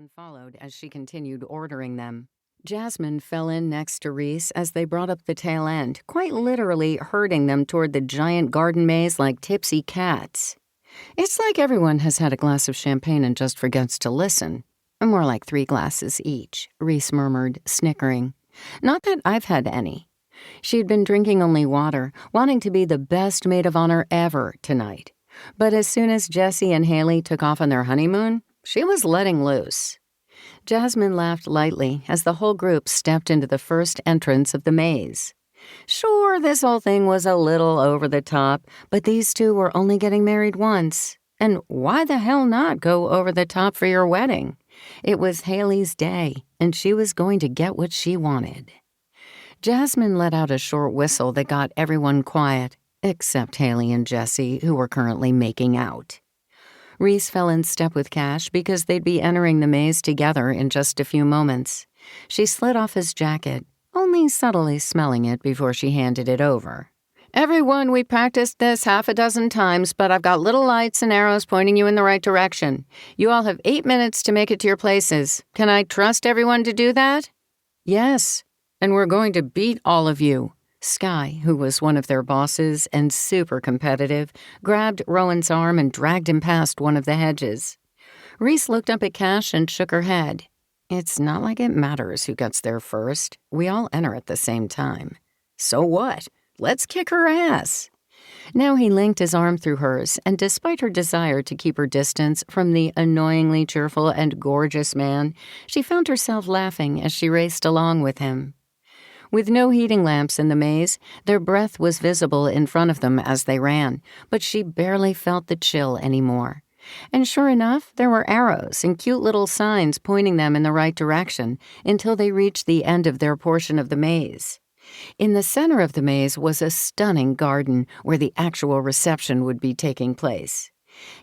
Everyone followed as she continued ordering them. Jasmine fell in next to Reese as they brought up the tail end, quite literally herding them toward the giant garden maze like tipsy cats. It's like everyone has had a glass of champagne and just forgets to listen. More like 3 glasses each, Reese murmured, snickering. Not that I've had any. She'd been drinking only water, wanting to be the best maid of honor ever tonight. But as soon as Jessie and Haley took off on their honeymoon, she was letting loose. Jasmine laughed lightly as the whole group stepped into the first entrance of the maze. Sure, this whole thing was a little over the top, but these two were only getting married once. And why the hell not go over the top for your wedding? It was Haley's day, and she was going to get what she wanted. Jasmine let out a short whistle that got everyone quiet, except Haley and Jessie, who were currently making out. Reese fell in step with Cash because they'd be entering the maze together in just a few moments. She slid off his jacket, only subtly smelling it before she handed it over. Everyone, we practiced this half a dozen times, but I've got little lights and arrows pointing you in the right direction. You all have 8 minutes to make it to your places. Can I trust everyone to do that? Yes, and we're going to beat all of you. Sky, who was one of their bosses and super competitive, grabbed Rowan's arm and dragged him past one of the hedges. Reese looked up at Cash and shook her head. It's not like it matters who gets there first. We all enter at the same time. So what? Let's kick her ass. Now he linked his arm through hers, and despite her desire to keep her distance from the annoyingly cheerful and gorgeous man, she found herself laughing as she raced along with him. With no heating lamps in the maze, their breath was visible in front of them as they ran, but she barely felt the chill anymore. And sure enough, there were arrows and cute little signs pointing them in the right direction until they reached the end of their portion of the maze. In the center of the maze was a stunning garden where the actual reception would be taking place.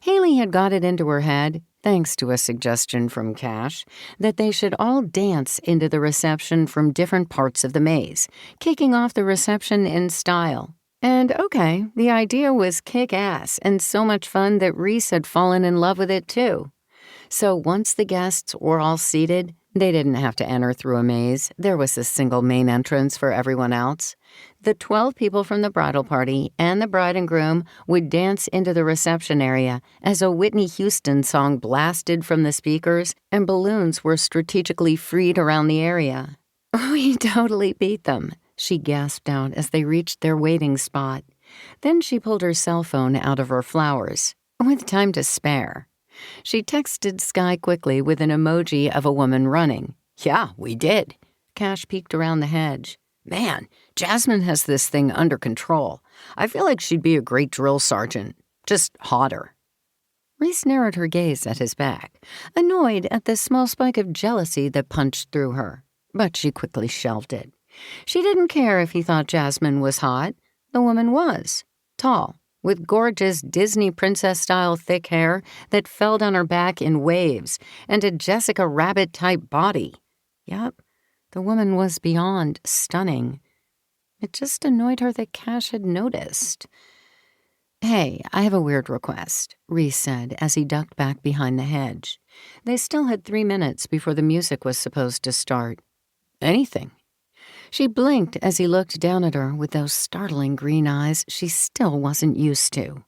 Haley had got it into her head, thanks to a suggestion from Cash, that they should all dance into the reception from different parts of the maze, kicking off the reception in style. And okay, the idea was kick-ass and so much fun that Reese had fallen in love with it too. So once the guests were all seated, they didn't have to enter through a maze. There was a single main entrance for everyone else. The 12 people from the bridal party and the bride and groom would dance into the reception area as a Whitney Houston song blasted from the speakers and balloons were strategically freed around the area. We totally beat them, she gasped out as they reached their waiting spot. Then she pulled her cell phone out of her flowers, with time to spare. She texted Sky quickly with an emoji of a woman running. Yeah, we did. Cash peeked around the hedge. Man, Jasmine has this thing under control. I feel like she'd be a great drill sergeant. Just hotter. Reese narrowed her gaze at his back, annoyed at the small spike of jealousy that punched through her. But she quickly shelved it. She didn't care if he thought Jasmine was hot. The woman was. Tall, with gorgeous Disney princess-style thick hair that fell down her back in waves, and a Jessica Rabbit-type body. Yup, the woman was beyond stunning. It just annoyed her that Cash had noticed. Hey, I have a weird request, Reese said as he ducked back behind the hedge. They still had 3 minutes before the music was supposed to start. Anything. She blinked as he looked down at her with those startling green eyes she still wasn't used to.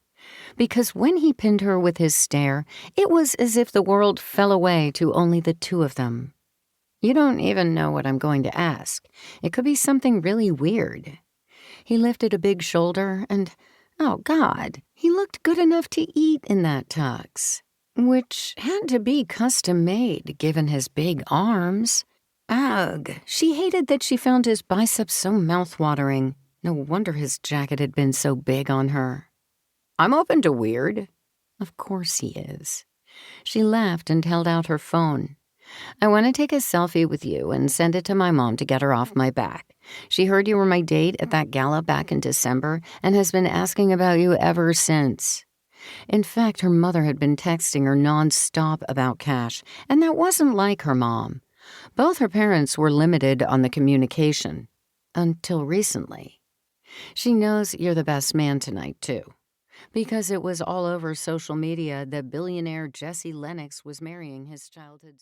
Because when he pinned her with his stare, it was as if the world fell away to only the two of them. You don't even know what I'm going to ask. It could be something really weird. He lifted a big shoulder and, oh God, he looked good enough to eat in that tux. Which had to be custom-made, given his big arms. Ugh, she hated that she found his biceps so mouth-watering. No wonder his jacket had been so big on her. I'm open to weird. Of course he is. She laughed and held out her phone. I want to take a selfie with you and send it to my mom to get her off my back. She heard you were my date at that gala back in December and has been asking about you ever since. In fact, her mother had been texting her nonstop about Cash, and that wasn't like her mom. Both her parents were limited on the communication. Until recently. She knows you're the best man tonight, too. Because it was all over social media that billionaire Jesse Lennox was marrying his childhood